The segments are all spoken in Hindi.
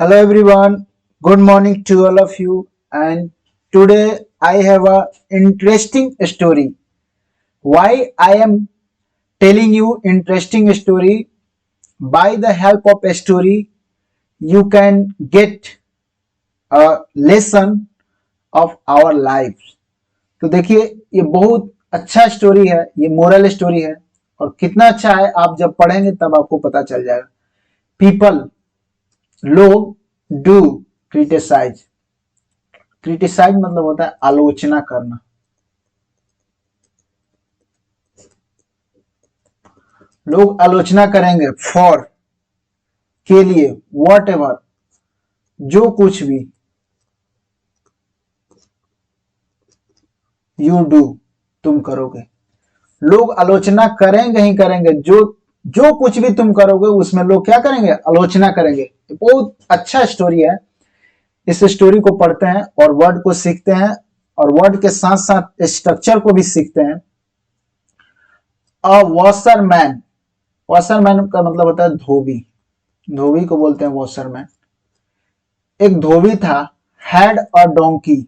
Hello everyone, good morning to all of you. And today I have a interesting story. Why I am telling you interesting story? By the help of a story, you can get a lesson of our lives. तो देखिए ये बहुत अच्छा स्टोरी है, ये मोरल स्टोरी है और कितना अच्छा है आप जब पढ़ेंगे तब आपको पता चल जाएगा. पीपल लोग डू क्रिटिसाइज. क्रिटिसाइज मतलब होता है आलोचना करना. लोग आलोचना करेंगे फॉर के लिए, वॉट एवर जो कुछ भी, यू डू तुम करोगे. लोग आलोचना करेंगे ही करेंगे, जो जो कुछ भी तुम करोगे उसमें लोग क्या करेंगे, आलोचना करेंगे. बहुत अच्छा स्टोरी है. इस स्टोरी को पढ़ते हैं और वर्ड को सीखते हैं और वर्ड के साथ साथ स्ट्रक्चर को भी सीखते हैं. अ वॉशरमैन. वॉशरमैन का मतलब होता है धोबी. धोबी को बोलते हैं वॉशरमैन. एक धोबी था. Had a donkey.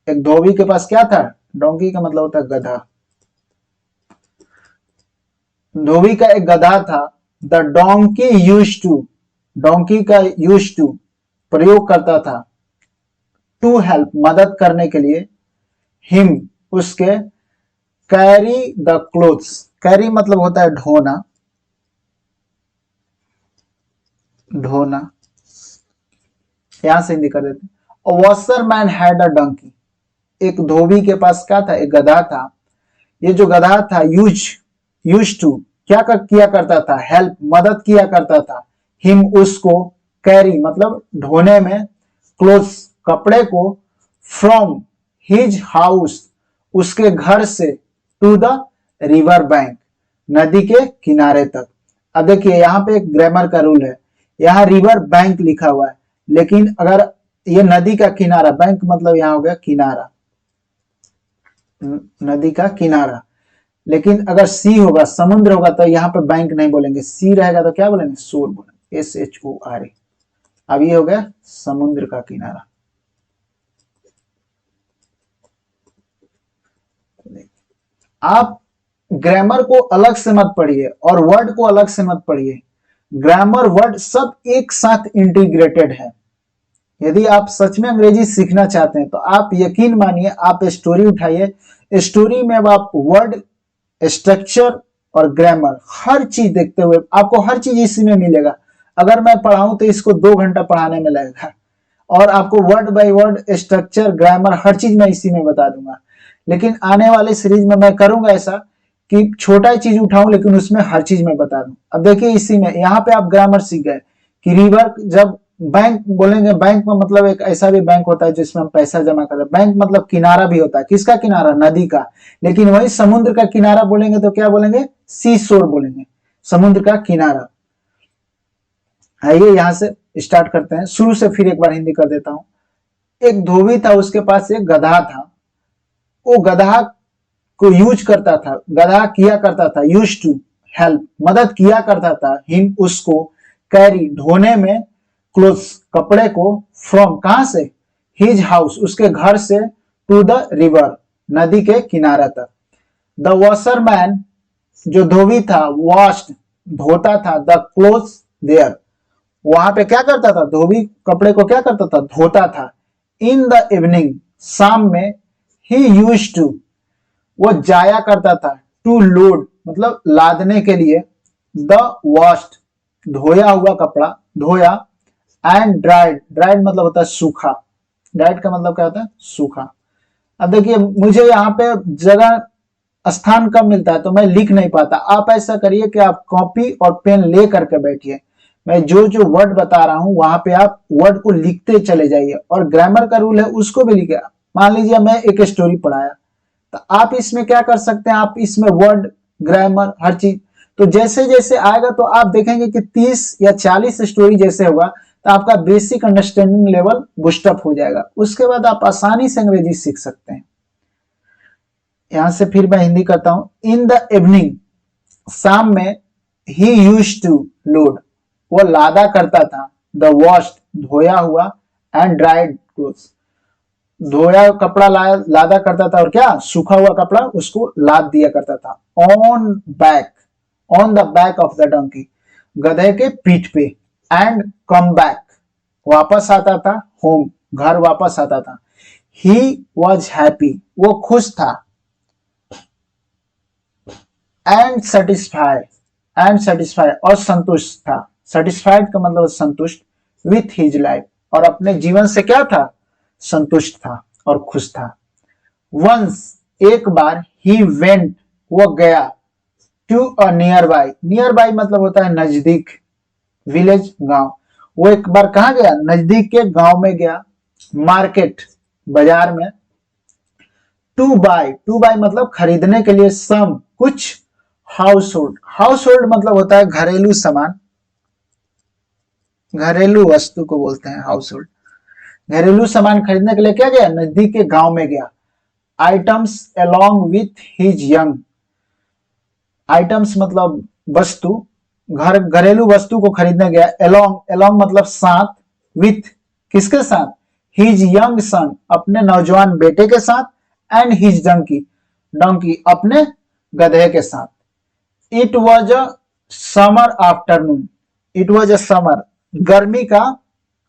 एक धोबी के पास क्या था, डोंकी का मतलब होता है गधा. धोबी का एक गधा था. The donkey used to. Donkey का यूज्ड टू प्रयोग करता था. टू हेल्प मदद करने के लिए. हिम उसके. Carry the clothes. कैरी मतलब होता है ढोना. ढोना यहां से हिंदी कर देते हैं. Washerman had a donkey. एक धोबी के पास क्या था, एक गधा था. ये जो गधा था यूज टू किया करता था, हेल्प मदद किया करता था. हिम उसको. कैरी मतलब ढोने में. क्लोथ्स कपड़े को. फ्रॉम हिज हाउस उसके घर से. टू द रिवर बैंक नदी के किनारे तक. अब देखिए यहाँ पे एक ग्रामर का रूल है. यहाँ रिवर बैंक लिखा हुआ है, लेकिन अगर ये नदी का किनारा, बैंक मतलब यहाँ हो गया किनारा, नदी का किनारा. लेकिन अगर सी होगा, समुद्र होगा, तो यहाँ पे बैंक नहीं बोलेंगे. सी रहेगा तो क्या बोलेंगे, शोर बोलेंगे. SHORE. अब ये हो गया समुद्र का किनारा. आप ग्रामर को अलग से मत पढ़िए और वर्ड को अलग से मत पढ़िए. ग्रामर वर्ड सब एक साथ इंटीग्रेटेड है. यदि आप सच में अंग्रेजी सीखना चाहते हैं तो आप यकीन मानिए, आप स्टोरी उठाइए. स्टोरी में अब आप वर्ड, स्ट्रक्चर और ग्रामर हर चीज देखते हुए आपको हर चीज इसी में मिलेगा. अगर मैं पढ़ाऊं तो इसको 2 घंटा पढ़ाने में लगेगा और आपको word by word, structure, grammar हर चीज मैं इसी में बता दूंगा. लेकिन आने वाले सीरीज में मैं करूंगा ऐसा कि छोटा चीज उठाऊं लेकिन उसमें हर चीज मैं बता दूं. अब देखिए इसी में यहाँ पे आप ग्रामर सीख गए कि रिवर, जब बैंक बोलेंगे, बैंक में मतलब एक ऐसा भी बैंक होता है जिसमें हम पैसा जमा करते हैं. बैंक मतलब किनारा भी होता है. किसका किनारा, नदी का. लेकिन वही समुद्र का किनारा बोलेंगे तो क्या बोलेंगे, सी शोर बोलेंगे, समुद्र का किनारा. आइए यहां से स्टार्ट करते हैं शुरू से, फिर एक बार हिंदी कर देता हूं. एक धोबी था, उसके पास एक गधा था. वो गधा को यूज करता था, गधा किया करता था, यूज टू हेल्प मदद किया करता था. हिम उसको. कैरी ढोने में. क्लोथ्स कपड़े को. फ्रॉम कहां से, हिज हाउस उसके घर से. टू द रिवर नदी के किनारे तक. द वॉशरमैन जो धोबी था. वॉश्ड धोता था. द क्लोथ्स देयर वहां पे क्या करता था, धोबी कपड़े को क्या करता था, धोता था. इन द इवनिंग शाम में. ही यूज टू वो जाया करता था. टू लोड मतलब लादने के लिए. द वॉश्ड धोया हुआ कपड़ा, धोया. एंड ड्राइड, ड्राइड मतलब होता है सूखा. ड्राइड का मतलब क्या होता है, सूखा. अब देखिए मुझे यहाँ पे जगह स्थान कम मिलता है तो मैं लिख नहीं पाता. आप ऐसा करिए कि आप कॉपी और पेन ले करके बैठिए. मैं जो जो वर्ड बता रहा हूं वहां पे आप वर्ड को लिखते चले जाइए और ग्रामर का रूल है उसको भी लिखे. मान लीजिए मैं एक स्टोरी पढ़ाया तो आप इसमें क्या कर सकते हैं, आप इसमें वर्ड, ग्रामर हर चीज, तो जैसे जैसे आएगा तो आप देखेंगे कि 30 या 40 स्टोरी जैसे होगा तो आपका बेसिक अंडरस्टैंडिंग लेवल बूस्टअप हो जाएगा. उसके बाद आप आसानी से अंग्रेजी सीख सकते हैं. यहां से फिर मैं हिंदी करता हूं. इन द इवनिंग शाम में. ही यूज्ड टू लोड वो लादा करता था. द वॉश्ड धोया हुआ एंड ड्राइड क्लोथ्स धोया कपड़ा लादा करता था और क्या सूखा हुआ कपड़ा उसको लाद दिया करता था। On the back of the donkey गधे के पीठ पे। एंड कम बैक वापस आता था, होम घर वापस आता था। ही वॉज हैप्पी वो खुश था। एंड सेटिस्फाई और संतुष्ट था। सेटिस्फाइड का मतलब संतुष्ट। विथ हिज लाइफ और अपने जीवन से क्या था संतुष्ट था और खुश था। वंस एक बार ही वेंट वो गया टू अ नियर बाय मतलब होता है नजदीक, विलेज गांव। वो एक बार कहा गया नजदीक के गांव में गया, मार्केट बाजार में। टू बाय मतलब खरीदने के लिए, सम कुछ, हाउस होल्ड मतलब होता है घरेलू सामान, घरेलू वस्तु को बोलते हैं हाउस होल्ड। घरेलू सामान खरीदने के लिए क्या गया नजदीक के गांव में गया। Items along with his young, items मतलब वस्तु, घरेलू वस्तु को खरीदने गया। अलोंग मतलब साथ, विथ किसके साथ हिज यंग सन अपने नौजवान बेटे के साथ। एंड हिज डंकी अपने गधे के साथ। It was a summer afternoon, it was a summer गर्मी का,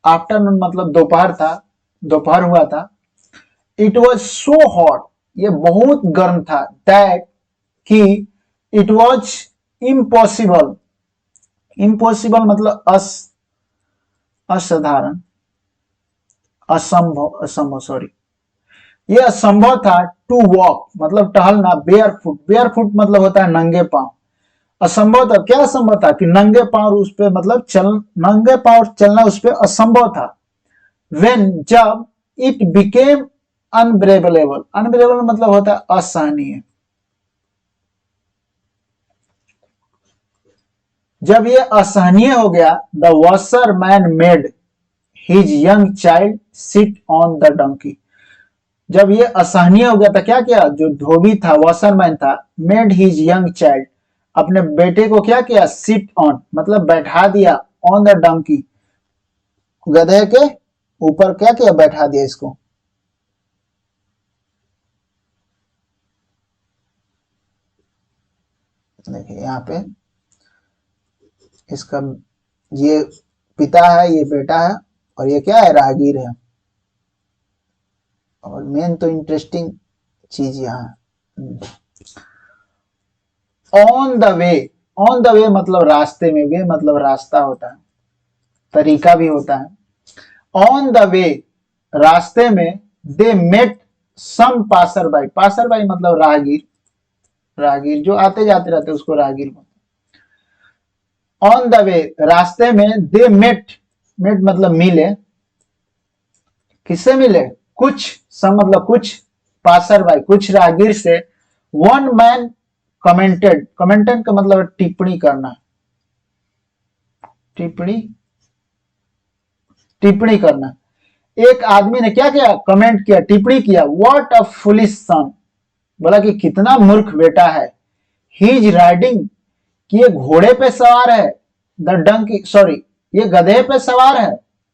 आफ्टरनून मतलब दोपहर था, दोपहर हुआ था। इट वॉज सो हॉट ये बहुत गर्म था। दैट कि इट वॉज इम्पॉसिबल, इम्पॉसिबल मतलब असाधारण, असंभव सॉरी, ये असंभव था। टू वॉक मतलब टहलना, बेयर फुट मतलब होता है नंगे पांव। असंभव था, क्या असंभव था कि नंगे पांव उस पे मतलब नंगे पांव चलना उस पे असंभव था। व्हेन जब इट बिकेम अनब्रेवेबल, अनब्रेवेबल मतलब होता है असहनीय। जब ये असहनीय हो गया, the washer man made his young child sit on the donkey. जब ये असहनीय हो गया था क्या किया, जो धोबी था वॉशरमैन था, मेड हिज यंग चाइल्ड अपने बेटे को क्या किया, सिट ऑन मतलब बैठा दिया, ऑन द डंकी गधे के ऊपर क्या किया बैठा दिया इसको। देखिए यहाँ पे इसका ये पिता है, ये बेटा है और ये क्या है राहगीर है। और मेन तो इंटरेस्टिंग चीज यहाँ ऑन द वे मतलब रास्ते में, वे मतलब रास्ता होता है, तरीका भी होता है। ऑन द वे रास्ते में, they met some passer by मतलब राहगीर, राहगीर जो आते जाते रहते उसको राहगीर बोलते। ऑन द वे रास्ते में, दे मेट मतलब मिले, किससे मिले कुछ, सम मतलब कुछ, पासर बाई कुछ राहगीर से। वन मैन कमेंटेड का मतलब टिप्पणी करना, टिप्पणी करना। एक आदमी ने क्या किया कमेंट किया, टिप्पणी किया। व्हाट अ फुलिश सन बोला कि कितना मूर्ख बेटा है। ही इज राइडिंग कि ये घोड़े पे सवार है, द डंकी सॉरी ये गधे पे सवार है।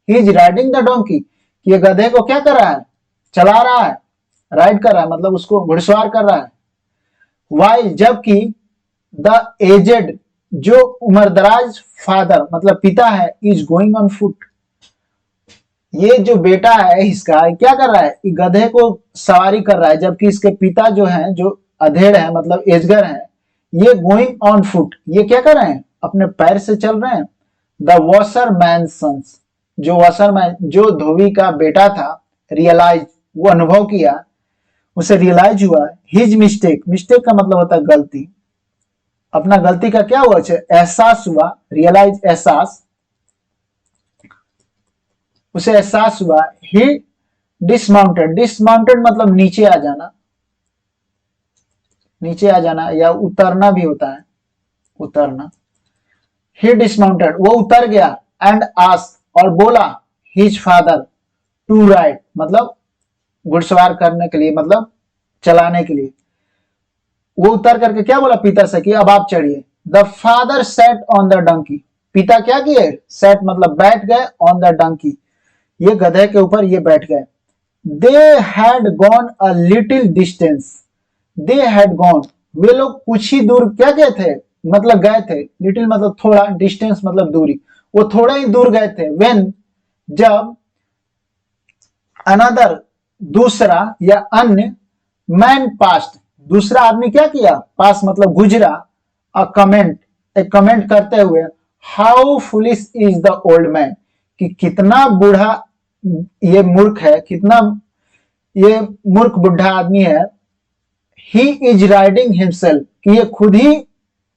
He is riding the donkey कि ये गधे को क्या कर रहा है चला रहा है, राइड कर रहा है मतलब उसको घुड़सवार कर रहा है। वाइल जबकि द एजेड जो उम्रदराज फादर मतलब पिता है, इज गोइंग ऑन फुट ये जो बेटा है इसका क्या कर रहा है, गधे को सवारी कर रहा है, जबकि इसके पिता जो हैं जो अधेड़ है मतलब एजगर है, ये गोइंग ऑन फुट ये क्या कर रहे हैं अपने पैर से चल रहे हैं। द वॉशर मैन सन्स जो वॉशरमैन जो धोबी का बेटा था, रियलाइज वो अनुभव किया, उसे रियलाइज हुआ। हिज मिस्टेक का मतलब होता है गलती, अपना गलती का क्या हुआ एहसास हुआ, रियलाइज एहसास, उसे एहसास हुआ। ही डिसमाउंटेड मतलब नीचे आ जाना, नीचे आ जाना या उतरना भी होता है, उतरना। ही डिसमाउंटेड वो उतर गया। एंड आस्क्ड और बोला हिज फादर टू राइड मतलब घुड़सवार करने के लिए मतलब चलाने के लिए। वो उतर करके क्या बोला पिता से कि अब आप चढ़िए। The father sat on the donkey पिता क्या किए, सेट मतलब बैठ गए, ऑन द डंकी, ये गधे के ऊपर ये बैठ गए। They had gone a little distance, they had gone, वे लोग कुछ ही दूर क्या गए थे, मतलब गए थे, लिटिल मतलब थोड़ा, डिस्टेंस मतलब दूरी, वो थोड़ा ही दूर गए थे। व्हेन, जब, अनदर दूसरा या अन्य, मैन पास्ट दूसरा आदमी क्या किया, पास मतलब गुजरा, अ कमेंट एक कमेंट करते हुए, how foolish is the old man, कि कितना बूढ़ा ये मूर्ख है, कितना ये मूर्ख बुढ़ा आदमी है। ही इज राइडिंग हिमसेल्फ, कि ये खुद ही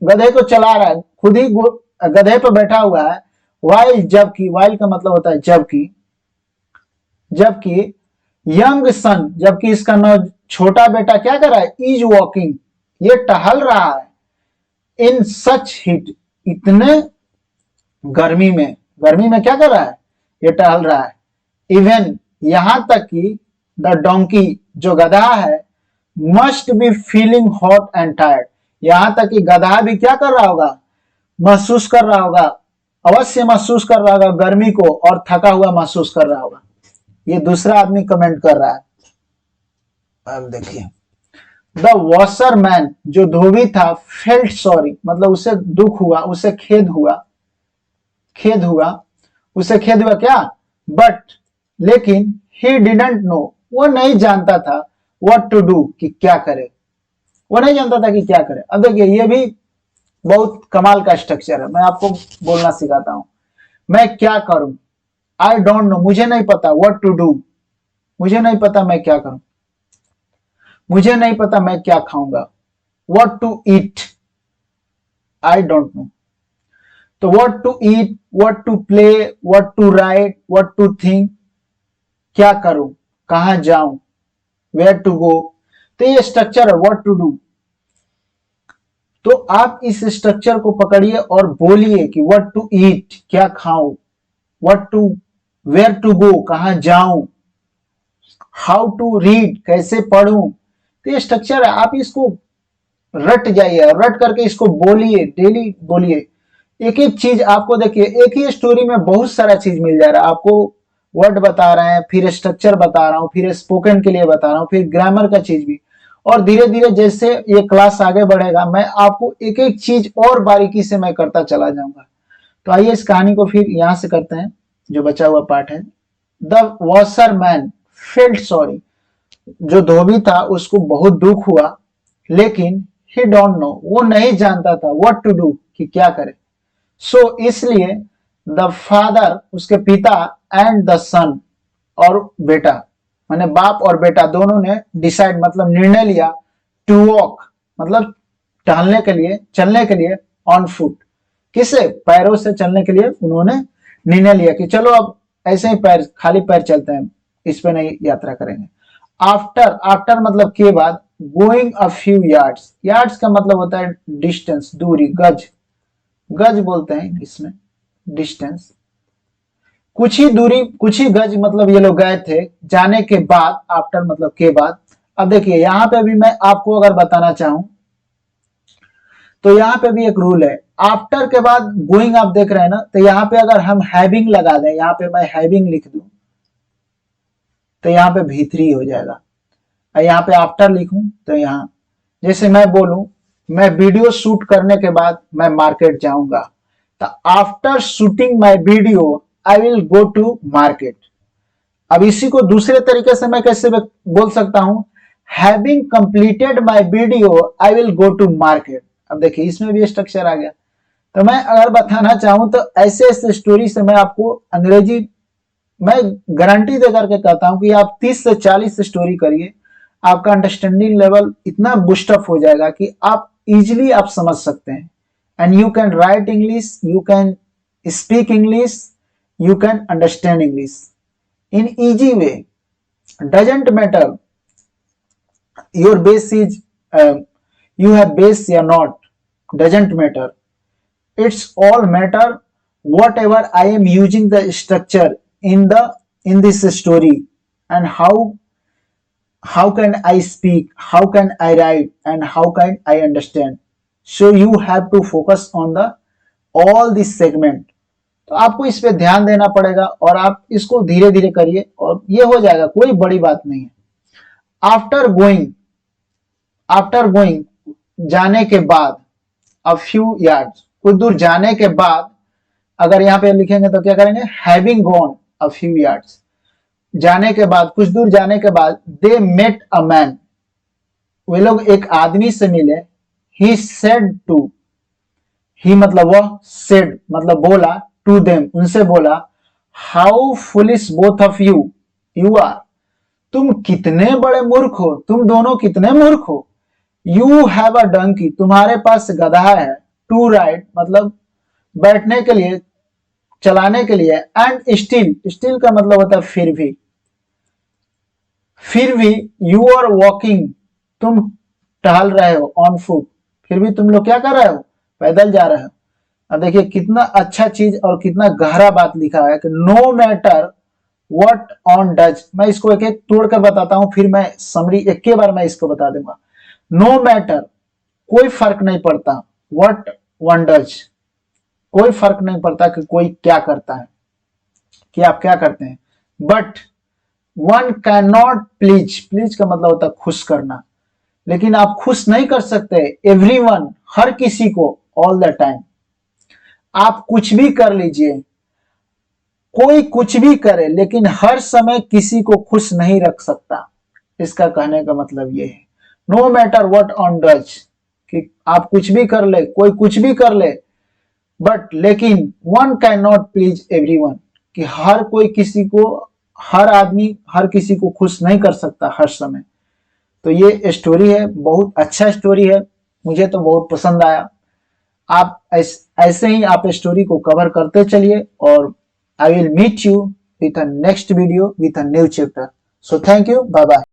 गधे को चला रहा है, खुद ही गधे पर बैठा हुआ है। वाइल, जबकि, वाइल का मतलब होता है जबकि, जबकि यंग सन, जबकि इसका नाम छोटा बेटा क्या कर रहा है, इज वॉकिंग, ये टहल रहा है। इन सच हिट, इतने गर्मी में, गर्मी में क्या कर रहा है, ये टहल रहा है। इवन, यहां तक कि द डोंकी, जो गधा है, must be feeling hot and tired, यहां तक कि गधा भी क्या कर रहा होगा, महसूस कर रहा होगा, अवश्य महसूस कर रहा होगा गर्मी को, और थका हुआ महसूस कर रहा होगा। ये दूसरा आदमी कमेंट कर रहा है। अब देखिए, द वॉशर मैन, जो धोबी था, फेल्ट सॉरी, मतलब उसे दुख हुआ, उसे खेद हुआ, खेद हुआ, उसे खेद हुआ क्या, बट, लेकिन, ही डिडंट नो, वो नहीं जानता था, व्हाट टू डू, कि क्या करे, वो नहीं जानता था कि क्या करे। अब देखिए, ये भी बहुत कमाल का स्ट्रक्चर है, मैं आपको बोलना सिखाता हूं। मैं क्या करूं, आई डोंट नो, मुझे नहीं पता, व्हाट टू डू, मुझे नहीं पता मैं क्या करूं, मुझे नहीं पता मैं क्या खाऊंगा, what to eat, I don't know. तो what to eat, what to play, what to write, what to think, क्या करूं, कहां जाऊं, वेयर टू गो, तो ये स्ट्रक्चर है व्हाट टू डू। तो आप इस स्ट्रक्चर को पकड़िए और बोलिए कि व्हाट टू ईट, क्या खाऊं, what to, where to go, कहां जाऊं, हाउ टू रीड, कैसे पढ़ूं। तो ये स्ट्रक्चर है, आप इसको रट जाइए, और रट करके इसको बोलिए, डेली बोलिए। एक एक चीज आपको, देखिए एक ही स्टोरी में बहुत सारा चीज मिल जा रहा है आपको, वर्ड बता रहे हैं, फिर स्ट्रक्चर बता रहा हूं, फिर स्पोकन के लिए बता रहा हूं, फिर ग्रामर का चीज भी। और धीरे धीरे जैसे ये क्लास आगे बढ़ेगा, मैं आपको एक एक चीज और बारीकी से मैं करता चला जाऊंगा। तो आइए इस कहानी को फिर यहां से करते हैं, जो बचा हुआ पार्ट है। The washer man felt sorry, जो धोबी था उसको बहुत दुख हुआ, लेकिन ही डोंट नो, वो नहीं जानता था, व्हाट टू डू, कि क्या करे। सो इसलिए, द फादर, उसके पिता, एंड द सन, और बेटा, माने बाप और बेटा दोनों ने डिसाइड मतलब निर्णय लिया, टू वॉक मतलब टहलने के लिए, चलने के लिए, ऑन फुट, किसे, पैरों से चलने के लिए उन्होंने निर्णय लिया कि चलो अब ऐसे ही पैर, खाली पैर चलते हैं, इस पे नहीं यात्रा करेंगे। आफ्टर, आफ्टर मतलब के बाद, going a few yards, yards का मतलब होता है डिस्टेंस, दूरी, गज, गज बोलते हैं इसमें, डिस्टेंस, कुछ ही दूरी, कुछ ही गज मतलब ये लोग गए थे, जाने के बाद, आफ्टर मतलब के बाद। अब देखिए यहां पे भी मैं आपको अगर बताना चाहूं, तो यहां पे भी एक रूल है, आफ्टर के बाद गोइंग आप देख रहे हैं ना, तो यहां पे अगर हम हैविंग लगा दें, यहां पे मैं हैविंग लिख दूं, तो यहां पे भीतरी हो जाएगा, और यहां पे आफ्टर लिखूं, तो यहां, जैसे मैं बोलूं, मैं वीडियो शूट करने के बाद मैं मार्केट जाऊंगा, तो after shooting my video I will go to market. अब इसी को दूसरे तरीके से मैं कैसे बोल सकता हूं, having completed my video I will go to market. अब देखिए इसमें भी स्ट्रक्चर आ गया। तो मैं अगर बताना चाहूं तो ऐसे ऐसे स्टोरी से मैं आपको अंग्रेजी, मैं गारंटी दे करके कहता हूं कि आप 30 से 40 स्टोरी करिए, आपका अंडरस्टैंडिंग लेवल इतना बूस्टअप हो जाएगा कि आप इजिली आप समझ सकते हैं, and you can write English, you can speak English, you can understand English in easy way. Doesn't matter your base is you have base or not, doesn't matter. It's all matter whatever I am using the structure in this story, and how can I speak, how can I write, and how can I understand. So you have to focus on the all this segment. तो आपको इस पे ध्यान देना पड़ेगा और आप इसको धीरे धीरे करिए और ये हो जाएगा, कोई बड़ी बात नहीं है। आफ्टर गोइंग जाने के बाद, अ फ्यू यार्ड्स कुछ दूर जाने के बाद, अगर यहाँ पे लिखेंगे तो क्या करेंगे, having gone a few yards, जाने के बाद, कुछ दूर जाने के बाद, दे मेट अ मैन, वे लोग एक आदमी से मिले, ही सेड टू, ही मतलब वह, सेड मतलब बोला, टू देम उनसे बोला, how foolish both of you are, तुम कितने बड़े मूर्ख हो, तुम दोनों कितने मूर्ख हो। यू हैव अ डंकी, तुम्हारे पास गधा है, टू राइड मतलब बैठने के लिए, चलाने के लिए, एंड स्टिल का मतलब होता है फिर भी यू आर वॉकिंग, तुम टहल रहे हो, ऑन फुट, फिर भी तुम लोग क्या कर रहे हो, पैदल जा रहे हो। अब देखिए कितना अच्छा चीज और कितना गहरा बात लिखा है कि no matter what one does. मैं इसको एक एक तोड़कर बताता हूं, फिर मैं समरी एक के बार मैं इसको बता दूंगा। नो मैटर, कोई फर्क नहीं पड़ता, व्हाट वन डज, कोई फर्क नहीं पड़ता कि कोई क्या करता है, कि आप क्या करते हैं, but one can not please का मतलब होता है खुश करना, लेकिन आप खुश नहीं कर सकते एवरीवन, हर किसी को, ऑल द टाइम। आप कुछ भी कर लीजिए, कोई कुछ भी करे, लेकिन हर समय किसी को खुश नहीं रख सकता। इसका कहने का मतलब ये है, no matter what one does, कि आप कुछ भी कर ले, कोई कुछ भी कर ले, बट लेकिन one can not please everyone, कि हर कोई किसी को, हर आदमी हर किसी को खुश नहीं कर सकता हर समय। तो ये स्टोरी है, बहुत अच्छा स्टोरी है, मुझे तो बहुत पसंद आया। आप ऐसे ही आप स्टोरी को कवर करते चलिए और I will meet you with a next video with a new chapter. So thank you, bye bye.